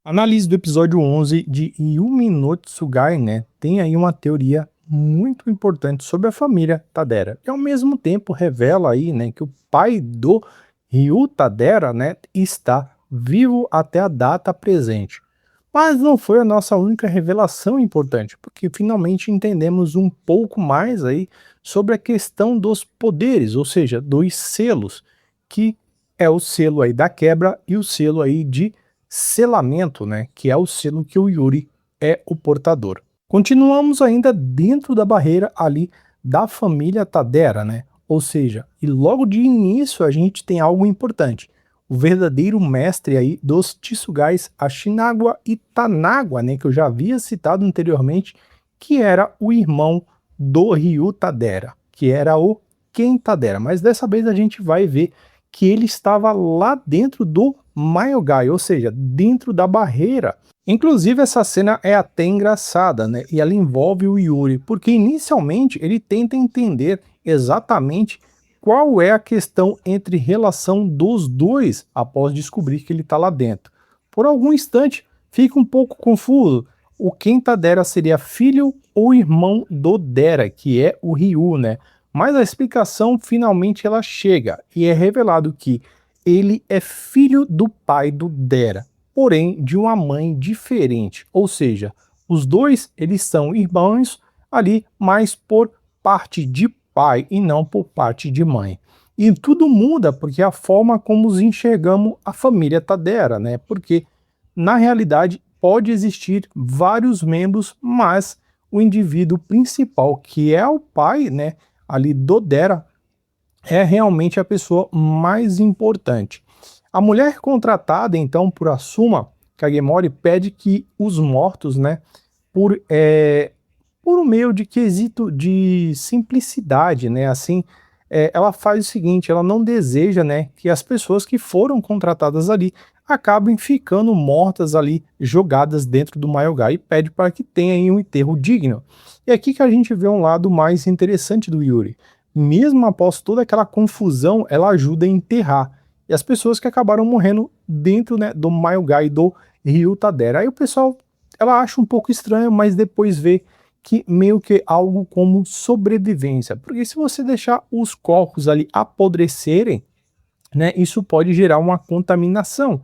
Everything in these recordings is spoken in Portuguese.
Análise do episódio 11 de Yumi no Tsugai, né? Tem aí uma teoria muito importante sobre a família Tadera. E ao mesmo tempo revela aí, né, que o pai do Ryu Tadera, né, está vivo até a data presente. Mas não foi a nossa única revelação importante, porque finalmente entendemos um pouco mais aí sobre a questão dos poderes, ou seja, dos selos, que é o selo aí da quebra e o selo aí de selamento, né, que é o selo que o Yuri é o portador. Continuamos ainda dentro da barreira ali da família Tadera, né? Ou seja, e logo de início a gente tem algo importante. O verdadeiro mestre aí dos Tsugais, Ashinagwa e Tanagwa, né, que eu já havia citado anteriormente, que era o irmão do Ryu Tadera, que era o Ken Tadera. Mas dessa vez a gente vai ver que ele estava lá dentro do Mayogai, ou seja, dentro da barreira. Inclusive essa cena é até engraçada, né? E ela envolve o Yuri, porque inicialmente ele tenta entender exatamente qual é a questão entre relação dos dois após descobrir que ele está lá dentro. Por algum instante fica um pouco confuso. O Ken Tadera seria filho ou irmão do Dera, que é o Ryu, né? Mas a explicação finalmente ela chega e é revelado que ele é filho do pai do Dera, porém de uma mãe diferente, ou seja, os dois eles são irmãos ali, mas por parte de pai e não por parte de mãe. E tudo muda porque a forma como enxergamos a família Tadera, né? Porque na realidade pode existir vários membros, mas o indivíduo principal, que é o pai, né, ali do Dera, é realmente a pessoa mais importante. A mulher contratada, então, por Asuma Kagemori pede que os mortos, né, por um meio de quesito de simplicidade, né, assim, ela faz o seguinte, ela não deseja, né, que as pessoas que foram contratadas ali acabem ficando mortas ali, jogadas dentro do Mayogai, e pede para que tenha aí um enterro digno. E aqui que a gente vê um lado mais interessante do Yuri. Mesmo após toda aquela confusão, ela ajuda a enterrar. E as pessoas que acabaram morrendo dentro, né, do Mayogai do Ryu Tadera. Aí o pessoal, ela acha um pouco estranho, mas depois vê que meio que algo como sobrevivência. Porque se você deixar os corpos ali apodrecerem, né, isso pode gerar uma contaminação.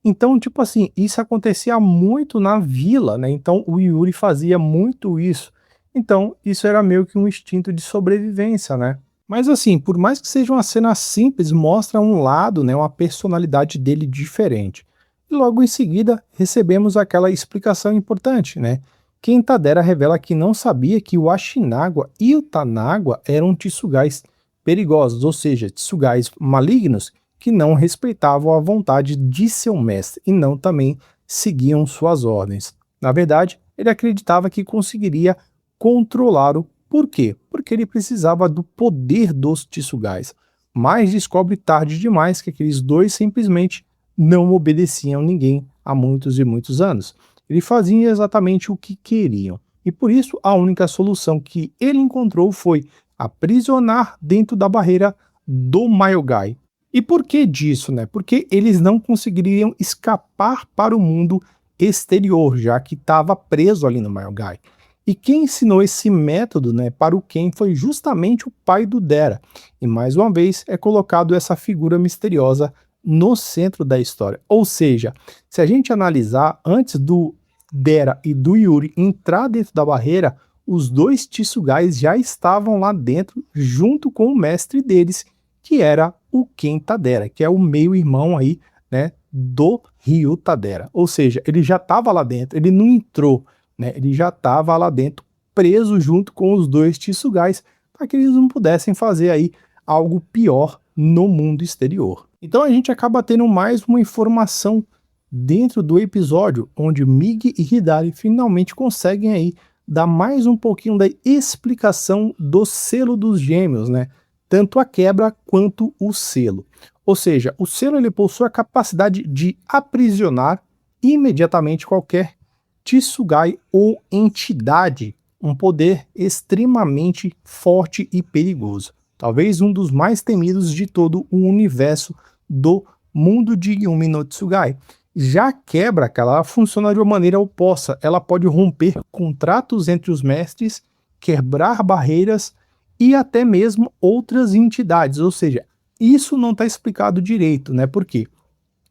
Então, tipo assim, isso acontecia muito na vila, né? Então o Yuri fazia muito isso. Então, isso era meio que um instinto de sobrevivência, né? Mas assim, por mais que seja uma cena simples, mostra um lado, né, uma personalidade dele diferente. E logo em seguida, recebemos aquela explicação importante, né? Ken Tadera revela que não sabia que o Ashinagwa e o Tanagwa eram Tsugais perigosos, ou seja, Tsugais malignos que não respeitavam a vontade de seu mestre e não também seguiam suas ordens. Na verdade, ele acreditava que conseguiria controlá-lo. Por quê? Porque ele precisava do poder dos Tsugais. Mas descobre tarde demais que aqueles dois simplesmente não obedeciam ninguém há muitos e muitos anos. Eles faziam exatamente o que queriam. E por isso a única solução que ele encontrou foi aprisionar dentro da barreira do Mayogai. E por que disso, né? Porque eles não conseguiriam escapar para o mundo exterior, já que estava preso ali no Mayogai. E quem ensinou esse método, né, para o Ken foi justamente o pai do Dera. E mais uma vez é colocado essa figura misteriosa no centro da história. Ou seja, se a gente analisar, antes do Dera e do Yuri entrar dentro da barreira, os dois Tsugais já estavam lá dentro junto com o mestre deles, que era o Ken Tadera, que é o meio-irmão aí, né, do Ryu Tadera. Ou seja, ele já estava lá dentro, ele não entrou, né, ele já estava lá dentro, preso junto com os dois Tsugais, para que eles não pudessem fazer aí algo pior no mundo exterior. Então a gente acaba tendo mais uma informação dentro do episódio, onde Mig e Hidari finalmente conseguem aí dar mais um pouquinho da explicação do selo dos gêmeos, né? Tanto a quebra quanto o selo. Ou seja, o selo ele possui a capacidade de aprisionar imediatamente qualquer Tsugai ou entidade, um poder extremamente forte e perigoso. Talvez um dos mais temidos de todo o universo do mundo de Yumi no Tsugai. Já a quebra, cara, ela funciona de uma maneira oposta. Ela pode romper contratos entre os mestres, quebrar barreiras e até mesmo outras entidades. Ou seja, isso não está explicado direito, né? Por quê?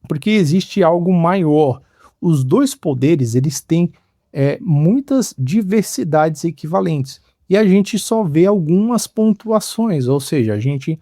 Porque existe algo maior. Os dois poderes, eles têm muitas diversidades equivalentes. E a gente só vê algumas pontuações, ou seja, a gente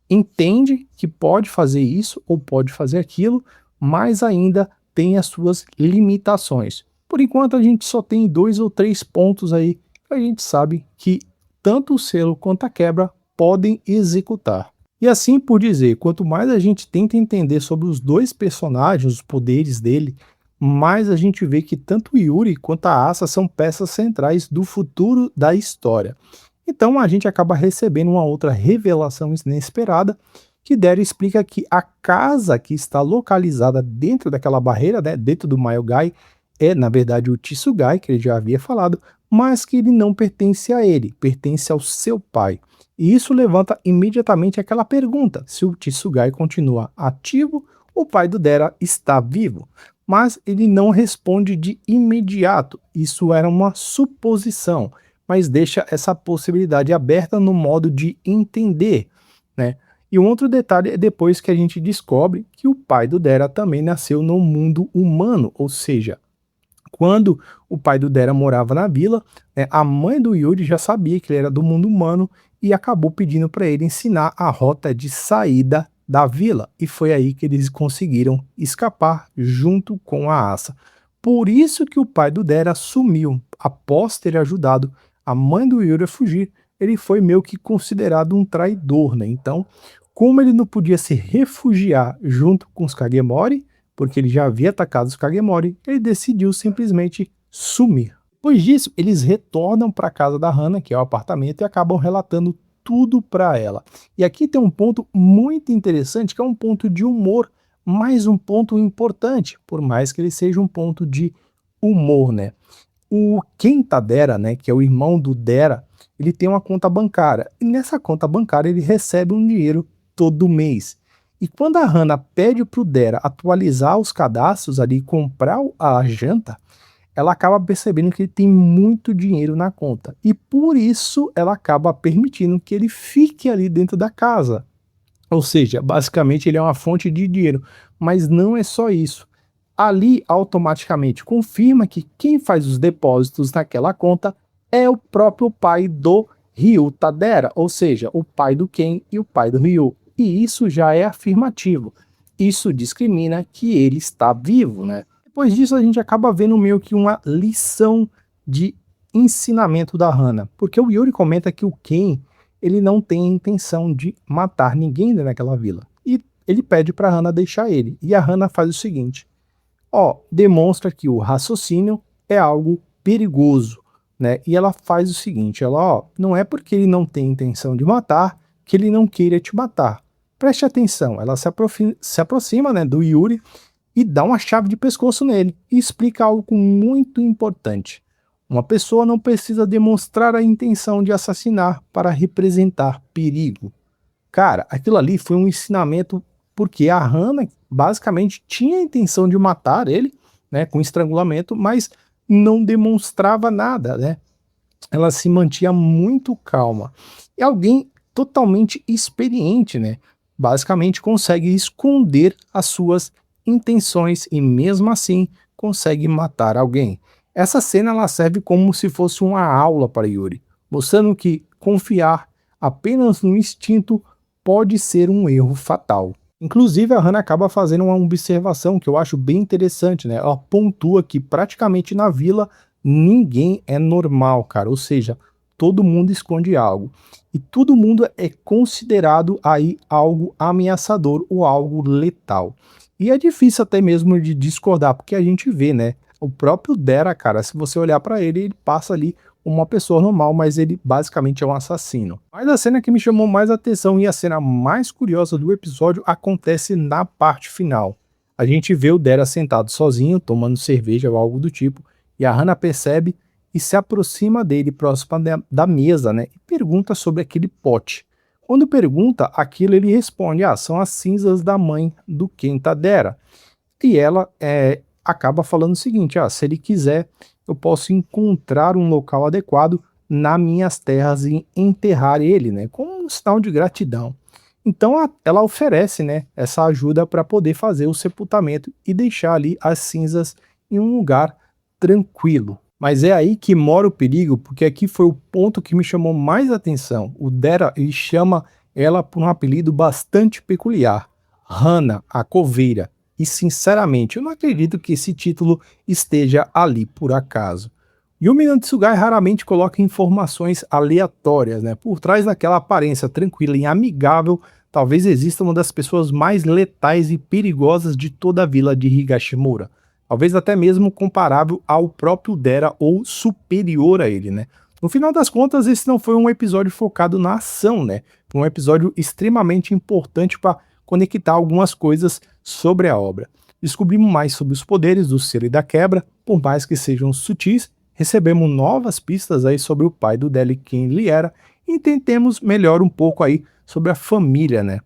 entende que pode fazer isso ou pode fazer aquilo, mas ainda tem as suas limitações. Por enquanto, a gente só tem 2 ou 3 pontos aí que a gente sabe que tanto o selo quanto a quebra podem executar. E assim por dizer, quanto mais a gente tenta entender sobre os dois personagens, os poderes dele, mais a gente vê que tanto o Yuri quanto a Asa são peças centrais do futuro da história. Então a gente acaba recebendo uma outra revelação inesperada, que Dera explica que a casa que está localizada dentro daquela barreira, né, dentro do Mayogai, é na verdade o Tsugai, que ele já havia falado, mas que ele não pertence a ele, pertence ao seu pai. E isso levanta imediatamente aquela pergunta, se o Tsugai continua ativo, o pai do Dera está vivo. Mas ele não responde de imediato, isso era uma suposição, mas deixa essa possibilidade aberta no modo de entender, né? E um outro detalhe é depois que a gente descobre que o pai do Dera também nasceu no mundo humano, ou seja, quando o pai do Dera morava na vila, né, a mãe do Yuri já sabia que ele era do mundo humano e acabou pedindo para ele ensinar a rota de saída da vila. E foi aí que eles conseguiram escapar junto com a Asa. Por isso que o pai do Dera sumiu. Após ter ajudado a mãe do Yuri a fugir, ele foi meio que considerado um traidor, né? Então, como ele não podia se refugiar junto com os Kagemori, porque ele já havia atacado os Kagemori, ele decidiu simplesmente sumir. Depois disso, eles retornam para a casa da Hana, que é o apartamento, e acabam relatando tudo para ela. E aqui tem um ponto muito interessante, que é um ponto de humor, mais um ponto importante, por mais que ele seja um ponto de humor, né? O Kenta Dera, né, que é o irmão do Dera, ele tem uma conta bancária, e nessa conta bancária ele recebe um dinheiro todo mês. E quando a Hana pede para o Dera atualizar os cadastros ali, comprar a janta, ela acaba percebendo que ele tem muito dinheiro na conta. E por isso ela acaba permitindo que ele fique ali dentro da casa. Ou seja, basicamente ele é uma fonte de dinheiro. Mas não é só isso. Ali automaticamente confirma que quem faz os depósitos naquela conta é o próprio pai do Ryu Tadera, ou seja, o pai do Ken e o pai do Ryu. E isso já é afirmativo. Isso discrimina que ele está vivo, né? Depois disso a gente acaba vendo meio que uma lição de ensinamento da Hana, porque o Yuri comenta que o Ken, ele não tem a intenção de matar ninguém naquela vila. E ele pede para Hana deixar ele. E a Hana faz o seguinte: demonstra que o raciocínio é algo perigoso, né? E ela faz o seguinte, ela, não é porque ele não tem intenção de matar que ele não queira te matar. Preste atenção, ela se aproxima, né, do Yuri e dá uma chave de pescoço nele e explica algo muito importante. Uma pessoa não precisa demonstrar a intenção de assassinar para representar perigo. Cara, aquilo ali foi um ensinamento porque a Hana basicamente tinha a intenção de matar ele, né, com estrangulamento, mas não demonstrava nada, né? Ela se mantinha muito calma. E alguém totalmente experiente, né, basicamente consegue esconder as suas intenções e mesmo assim consegue matar alguém. Essa cena ela serve como se fosse uma aula para Yuri, mostrando que confiar apenas no instinto pode ser um erro fatal. Inclusive, a Hana acaba fazendo uma observação que eu acho bem interessante, né? Ela pontua que praticamente na vila ninguém é normal, cara. Ou seja, todo mundo esconde algo. E todo mundo é considerado aí algo ameaçador ou algo letal. E é difícil até mesmo de discordar, porque a gente vê, né? O próprio Dera, cara, se você olhar para ele, ele passa ali uma pessoa normal, mas ele basicamente é um assassino. Mas a cena que me chamou mais atenção e a cena mais curiosa do episódio acontece na parte final. A gente vê o Dera sentado sozinho, tomando cerveja ou algo do tipo, e a Hana percebe e se aproxima dele próximo da mesa, né, e pergunta sobre aquele pote. Quando pergunta aquilo, ele responde, são as cinzas da mãe do Kenta Dera. e ela acaba falando o seguinte: se ele quiser, eu posso encontrar um local adequado nas minhas terras e enterrar ele, né, como um sinal de gratidão. Então ela oferece, né, essa ajuda para poder fazer o sepultamento e deixar ali as cinzas em um lugar tranquilo. Mas é aí que mora o perigo, porque aqui foi o ponto que me chamou mais atenção. O Dera, ele chama ela por um apelido bastante peculiar, Hana, a coveira. E sinceramente, eu não acredito que esse título esteja ali por acaso. Yumi no Tsugai raramente coloca informações aleatórias, né? Por trás daquela aparência tranquila e amigável, talvez exista uma das pessoas mais letais e perigosas de toda a vila de Higashimura. Talvez até mesmo comparável ao próprio Dera ou superior a ele, né? No final das contas, esse não foi um episódio focado na ação, né? Foi um episódio extremamente importante para conectar algumas coisas sobre a obra. Descobrimos mais sobre os poderes do Selo e da Quebra, por mais que sejam sutis, recebemos novas pistas aí sobre o pai do Deli, quem ele era, e entendemos melhor um pouco aí sobre a família, né?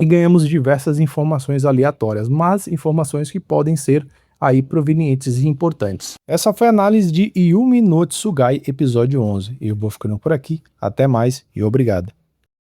E ganhamos diversas informações aleatórias, mas informações que podem ser aí provenientes e importantes. Essa foi a análise de Yumi no Tsugai, episódio 11. Eu vou ficando por aqui, até mais e obrigado.